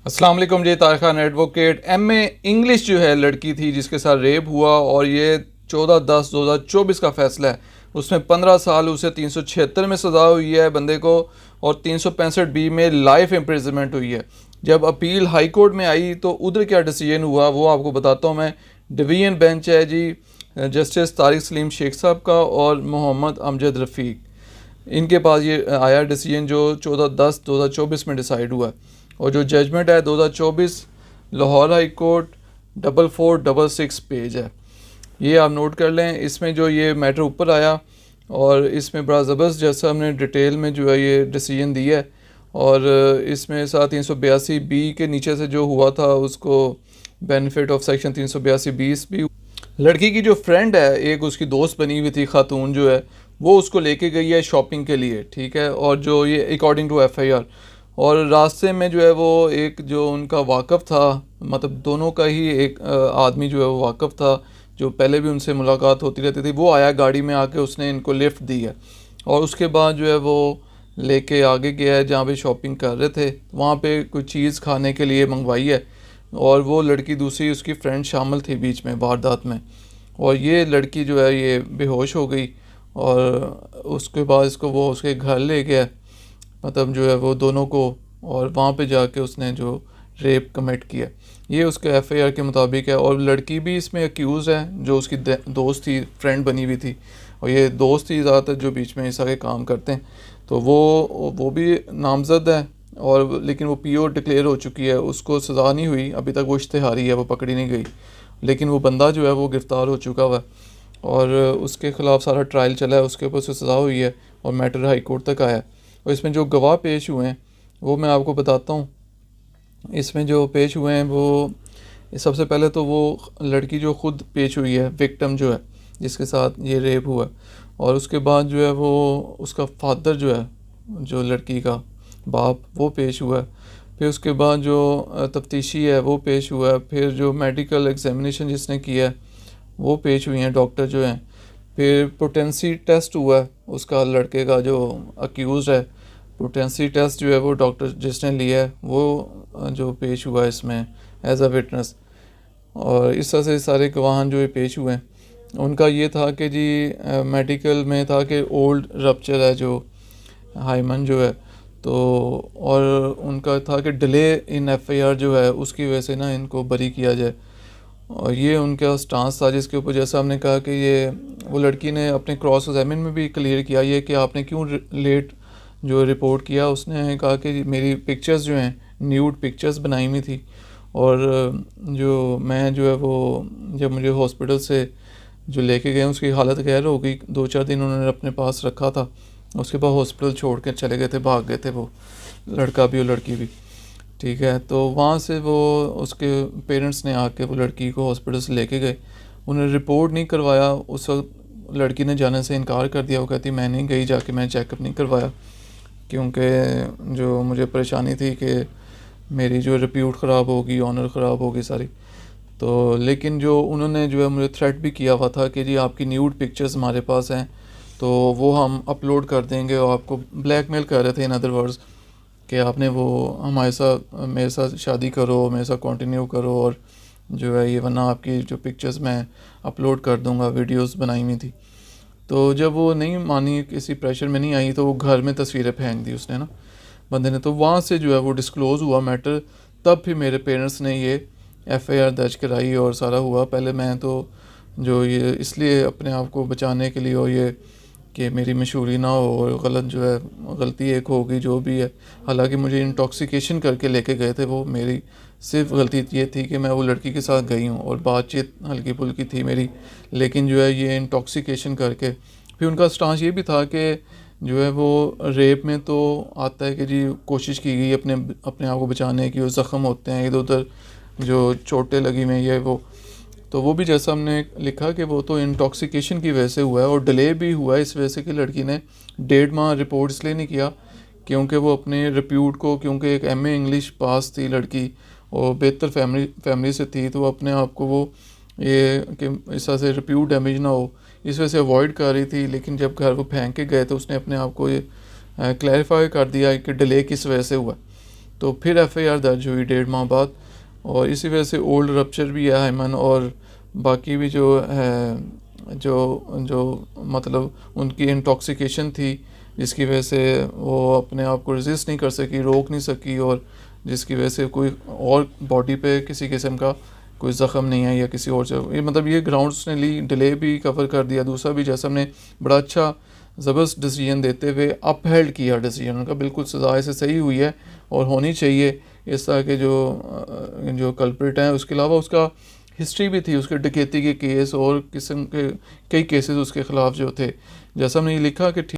अस्सलाम वालेकुम जी। Tariq Khan advocate. MA English जो है लड़की थी जिसके साथ रेप हुआ और ये 14/10/2024 का फ़ैसला है। उसमें 15 साल उसे 376 में सज़ा हुई है बंदे को और 365 बी में लाइफ इम्प्रिजनमेंट हुई है। जब अपील हाई कोर्ट में आई तो उधर क्या डिसीजन हुआ वो आपको बताता हूँ मैं। डिवीज़न बेंच है जी, जस्टिस तारिक सलीम शेख साहब का और मोहम्मद अमजद रफ़ीक, इनके पास ये आया डिसीजन जो 14/10/2024 में डिसाइड हुआ है। और जो जजमेंट है 2024 लाहौर हाई कोर्ट 4466 पेज है। ये आप नोट कर लें। इसमें जो ये मैटर ऊपर आया और इसमें बड़ा ज़बरदस्त जैसा हमने डिटेल में जो है ये डिसीजन दिया है। और इसमें 382 बी के नीचे से जो हुआ था उसको बेनिफिट ऑफ सेक्शन 382(20) भी। लड़की की जो फ्रेंड है, एक उसकी दोस्त बनी हुई थी खातून जो है, वो उसको लेके गई है शॉपिंग के लिए, ठीक है। और जो ये अकॉर्डिंग टू एफआईआर, और रास्ते में जो है वो एक जो उनका वाकफ़ था, मतलब दोनों का ही एक आदमी जो है वो वाकफ़ था, जो पहले भी उनसे मुलाकात होती रहती थी, वो आया गाड़ी में आके, उसने इनको लिफ्ट दी है। और उसके बाद जो है वो लेके आगे गया है जहाँ पे शॉपिंग कर रहे थे, वहाँ पे कोई चीज़ खाने के लिए मंगवाई है। और वो लड़की दूसरी उसकी फ्रेंड शामिल थी बीच में वारदात में। और ये लड़की जो है ये बेहोश हो गई और उसके बाद इसको वो उसके घर ले गया, मतलब जो है वो दोनों को, और वहाँ पे जाके उसने जो रेप कमिट किया, ये उसके एफआईआर के मुताबिक है। और लड़की भी इसमें अक्यूज़ है जो उसकी दोस्त थी, फ्रेंड बनी हुई थी, और ये दोस्त ही ज़्यादातर जो बीच में इस सारे काम करते हैं। तो वो भी नामजद है, और लेकिन वो पीओ डिक्लेयर हो चुकी है, उसको सज़ा नहीं हुई अभी तक, वो इश्तिहारी है, वो पकड़ी नहीं गई। लेकिन वो बंदा जो है वो गिरफ़्तार हो चुका हुआ है और उसके ख़िलाफ़ सारा ट्रायल चला है, उसके ऊपर से सज़ा हुई है और मैटर हाई कोर्ट तक आया है। और इसमें जो गवाह पेश हुए हैं वो मैं आपको बताता हूँ। इसमें जो पेश हुए हैं वो सबसे पहले तो वो लड़की जो ख़ुद पेश हुई है, विक्टिम जो है जिसके साथ ये रेप हुआ, और उसके बाद जो है वो उसका फादर जो है, जो लड़की का बाप, वो पेश हुआ है। फिर उसके बाद जो तफ्तीशी है वो पेश हुआ है। फिर जो मेडिकल एग्जामिनेशन जिसने किया है वो पेश हुई हैं, डॉक्टर जो हैं। फिर पोटेंसी टेस्ट हुआ है उसका, लड़के का जो अक्यूज़ है, पोटेंसी टेस्ट जो है वो डॉक्टर जिसने लिया है वो जो पेश हुआ है इसमें एज अ विटनेस। और इस तरह से सारे गवाहान जो ये पेश हुए हैं, उनका ये था कि जी मेडिकल में था कि ओल्ड रप्चर है जो हाइमन जो है, तो और उनका था कि डिले इन एफआईआर जो है उसकी वजह से ना इनको बरी किया जाए। और ये उनका स्टांस था जिसके ऊपर जैसा हमने कहा कि ये वो लड़की ने अपने क्रॉस एग्जामिन में भी क्लियर किया ये कि आपने क्यों लेट जो रिपोर्ट किया। उसने कहा कि मेरी पिक्चर्स जो हैं न्यूड पिक्चर्स बनाई हुई थी, और जो मैं जो है वो जब मुझे हॉस्पिटल से जो लेके गए उसकी हालत गैर हो गई, 2-4 दिन उन्होंने अपने पास रखा था, उसके बाद हॉस्पिटल छोड़ के चले गए थे, भाग गए थे वो लड़का भी और लड़की भी, ठीक है। तो वहाँ से वो उसके पेरेंट्स ने आके वो लड़की को हॉस्पिटल से लेके गए, उन्होंने रिपोर्ट नहीं करवाया। उस वक्त लड़की ने जाने से इनकार कर दिया, वो कहती मैं नहीं गई, जाके मैं चेकअप नहीं करवाया क्योंकि जो मुझे परेशानी थी कि मेरी जो रिप्यूट ख़राब होगी, ऑनर ख़राब होगी सारी। तो लेकिन जो उन्होंने जो है मुझे थ्रेट भी किया हुआ था कि जी आपकी न्यूड पिक्चर्स हमारे पास हैं तो वो हम अपलोड कर देंगे, और आपको ब्लैकमेल कर रहे थे इन अदर वर्ड्स कि आपने वो हमारे साथ मेरे साथ शादी करो, मेरे साथ कंटिन्यू करो, और जो है ये वरना आपकी जो पिक्चर्स मैं अपलोड कर दूंगा, वीडियोस बनाई हुई थी। तो जब वो नहीं मानी, किसी प्रेशर में नहीं आई, तो वो घर में तस्वीरें फेंक दी उसने ना, बंदे ने। तो वहाँ से जो है वो डिस्क्लोज़ हुआ मैटर, तब फिर मेरे पेरेंट्स ने ये एफआईआर दर्ज कराई और सारा हुआ। पहले मैं तो जो ये इसलिए अपने आप को बचाने के लिए, और ये कि मेरी मशहूरी ना हो, और गलत जो है गलती एक होगी जो भी है, हालांकि मुझे इंटॉक्सिकेशन करके लेके गए थे वो, मेरी सिर्फ गलती ये थी कि मैं वो लड़की के साथ गई हूँ और बातचीत हल्की फुल्की थी मेरी, लेकिन जो है ये इंटॉक्सिकेशन करके। फिर उनका स्टांस ये भी था कि जो है वो रेप में तो आता है कि जी कोशिश की गई अपने आप को बचाने की, और ज़ख़म होते हैं इधर उधर जो चोटें लगी में ये वो, तो वो भी जैसा हमने लिखा कि वो तो इंटॉक्सिकेशन की वजह से हुआ है। और डिले भी हुआ है इस वजह से कि लड़की ने 1.5 माह रिपोर्ट इसलिए नहीं किया क्योंकि वो अपने रिप्यूट को, क्योंकि एक एमए इंग्लिश पास थी लड़की और बेहतर फैमिली से थी, तो अपने आप को वो ये कि इस तरह से रिप्यूट डैमेज ना हो इस वजह से अवॉइड कर रही थी। लेकिन जब घर वो फेंक के गए तो उसने अपने आप को ये क्लैरिफाई कर दिया कि डिले किस वजह से हुआ। तो फिर एफआईआर दर्ज हुई 1.5 माह बाद, और इसी वजह से ओल्ड रप्चर भी है अयमन, और बाकी भी जो है जो जो मतलब उनकी इंटॉक्सिकेशन थी जिसकी वजह से वो अपने आप को रेजिस्ट नहीं कर सकी, रोक नहीं सकी, और जिसकी वजह से कोई और बॉडी पे किसी किस्म का कोई ज़ख़म नहीं है या किसी और जगह, ये मतलब ये ग्राउंड्स ने ली, डिले भी कवर कर दिया। दूसरा भी जैसा हमने बड़ा अच्छा ज़बरदस्त डिसीजन देते हुए अपहेल्ड किया डिसीजन उनका, बिल्कुल सजा ऐसे सही हुई है और होनी चाहिए। इस तरह के जो कल्प्रिट हैं, उसके अलावा उसका हिस्ट्री भी थी, उसके डकैती के केस और किस्म के कई केसेस उसके ख़िलाफ़ जो थे, जैसा हमने ये लिखा कि